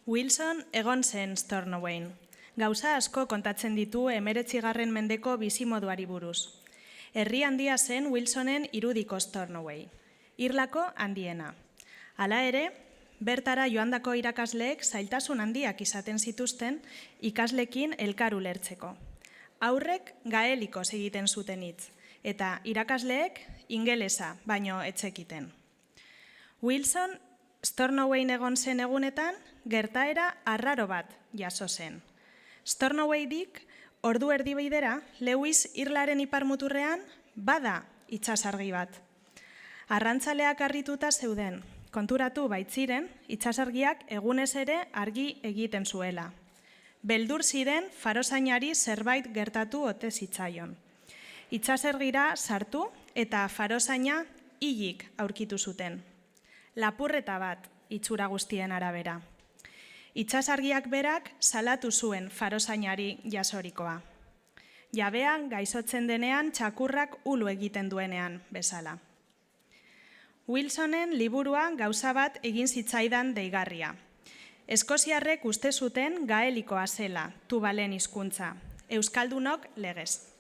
Wilson egon zen Stornowayn. Gauza asko kontatzen ditu 19. mendeko bizimoduari buruz. Herri handia zen Wilsonen irudiko Stornoway, Irlako handiena. Hala ere, bertara joandako irakasleek zailtasun handiak izaten zituzten ikaslekin elkar ulertzeko. Aurrek gaelikoz egiten zuten hitz, eta irakasleek ingelesa baino ez zekiten. Wilson Stornowayn egon zen egunetan, gertaera arraro bat jaso zen. Stornowaydik ordu erdibeidera, Lewis Irlaren iparmuturrean bada itsasargi bat. Arrantzaleak harrituta zeuden, konturatu baitziren itsasargiak egunez ere argi egiten zuela. Beldur ziren farozainari zerbait gertatu ote zitzaion. Itsasargira sartu eta farozaina hilik aurkitu zuten. Lapurreta bat itxura guztien arabera. Itsasargiak berak salatu zuen farozainari jasorikoa. Jabean gaixotzen denean txakurrak ulu egiten duenean bezala. Wilsonen liburuan gauza bat egin zitzaidan deigarria. Eskoziarrek uste zuten gaelikoa zela, Tubalen hizkuntza, euskaldunok legez.